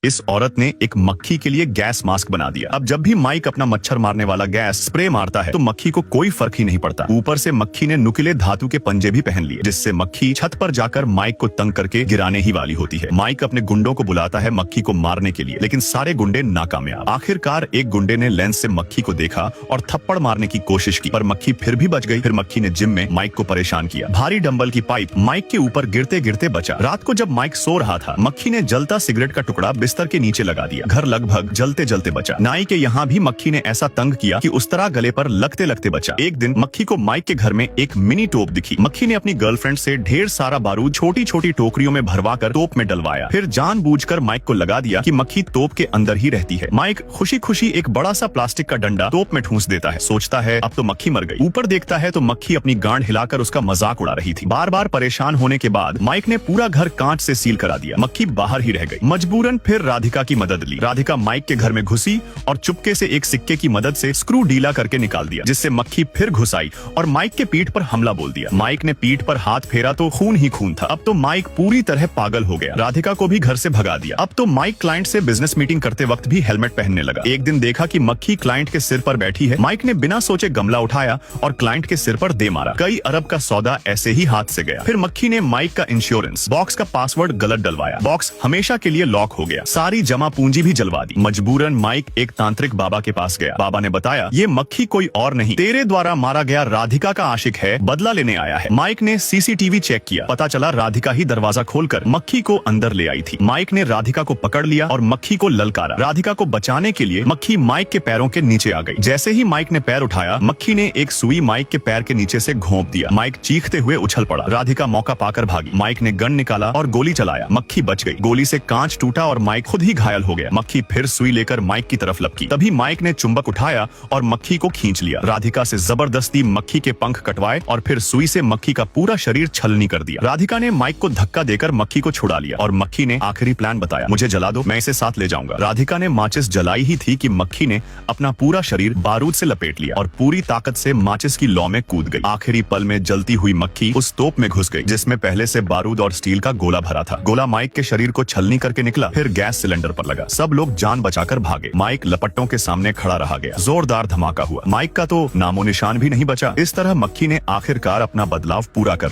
इस औरत ने एक मक्खी के लिए गैस मास्क बना दिया। अब जब भी माइक अपना मच्छर मारने वाला गैस स्प्रे मारता है तो मक्खी को कोई फर्क ही नहीं पड़ता। ऊपर से मक्खी ने नुकीले धातु के पंजे भी पहन लिए, जिससे मक्खी छत पर जाकर माइक को तंग करके गिराने ही वाली होती है। माइक अपने गुंडों को बुलाता है मक्खी को मारने के लिए, लेकिन सारे गुंडे नाकामयाब। आखिरकार एक गुंडे ने लेंस से मक्खी को देखा और थप्पड़ मारने की कोशिश की, पर मक्खी फिर भी बच गई। फिर मक्खी ने जिम में माइक को परेशान किया। भारी डंबल की पाइप माइक के ऊपर गिरते गिरते बचा। रात को जब माइक सो रहा था, मक्खी ने जलता सिगरेट का टुकड़ा बिस्तर के नीचे लगा दिया। घर लगभग जलते जलते बचा। नाई के यहाँ भी मक्खी ने ऐसा तंग किया कि उस तरह गले पर लगते लगते बचा। एक दिन मक्खी को माइक के घर में एक मिनी तोप दिखी। मक्खी ने अपनी गर्लफ्रेंड से ढेर सारा बारूद छोटी छोटी टोकरियों में भरवाकर तोप में डलवाया। फिर जानबूझकर माइक को लगा दिया कि मक्खी तोप के अंदर ही रहती है। माइक खुशी खुशी एक बड़ा सा प्लास्टिक का डंडा तोप में ठूंस देता है। सोचता है अब तो मक्खी मर गई। ऊपर देखता है तो मक्खी अपनी गांड हिलाकर उसका मजाक उड़ा रही थी। बार बार परेशान होने के बाद माइक ने पूरा घर कांच से सील करा दिया। मक्खी बाहर ही रह गई। मजबूरन फिर राधिका की मदद ली। राधिका माइक के घर में घुसी और चुपके से एक सिक्के की मदद से स्क्रू ढीला करके निकाल दिया, जिससे मक्खी फिर घुस आई और माइक के पीठ पर हमला बोल दिया। माइक ने पीठ पर हाथ फेरा तो खून ही खून था। अब तो माइक पूरी तरह पागल हो गया। राधिका को भी घर से भगा दिया। अब तो माइक क्लाइंट से बिजनेस मीटिंग करते वक्त भी हेलमेट पहनने लगा। एक दिन देखा कि मक्खी क्लाइंट के सिर पर बैठी है। माइक ने बिना सोचे गमला उठाया और क्लाइंट के सिर पर दे मारा। कई अरब का सौदा ऐसे ही हाथ से गया। फिर मक्खी ने माइक का इंश्योरेंस बॉक्स का पासवर्ड गलत डलवाया। बॉक्स हमेशा के लिए लॉक हो गया। सारी जमा पूंजी भी जलवा दी। मजबूरन माइक एक तांत्रिक बाबा के पास गया। बाबा ने बताया ये मक्खी कोई और नहीं, तेरे द्वारा मारा गया राधिका का आशिक है, बदला लेने आया है। माइक ने सीसीटीवी चेक किया। पता चला राधिका ही दरवाजा खोलकर मक्खी को अंदर ले आई थी। माइक ने राधिका को पकड़ लिया और मक्खी को ललकारा। राधिका को बचाने के लिए मक्खी माइक के पैरों के नीचे आ गई। जैसे ही माइक ने पैर उठाया, मक्खी ने एक सुई माइक के पैर के नीचे से घोंप दिया। माइक चीखते हुए उछल पड़ा। राधिका मौका पाकर भागी। माइक ने गन निकाला और गोली चलाया। मक्खी बच गई। गोली से कांच टूटा और माइक खुद ही घायल हो गया। मक्खी फिर सुई लेकर माइक की तरफ लपकी। तभी माइक ने चुंबक उठाया और मक्खी को खींच लिया। राधिका से जबरदस्ती मक्खी के पंख कटवाए और फिर सुई से मक्खी का पूरा शरीर छलनी कर दिया। राधिका ने माइक को धक्का देकर मक्खी को छुड़ा लिया और मक्खी ने आखिरी प्लान बताया, मुझे जला दो, मैं इसे साथ ले जाऊंगा। राधिका ने माचिस जलाई ही थी कि मक्खी ने अपना पूरा शरीर बारूद से लपेट लिया और पूरी ताकत से माचिस की लौ में कूद गई। आखिरी पल में जलती हुई मक्खी उस तोप में घुस गई, जिसमें पहले से बारूद और स्टील का गोला भरा था। गोला माइक के शरीर को छलनी करके निकला, फिर गैस सिलेंडर पर लगा। सब लोग जान बचाकर भागे। माइक लपट्टों के सामने खड़ा रहा गया। जोरदार धमाका हुआ। माइक का तो नामो निशान भी नहीं बचा। इस तरह मक्खी ने आखिरकार अपना बदलाव पूरा कर लिया।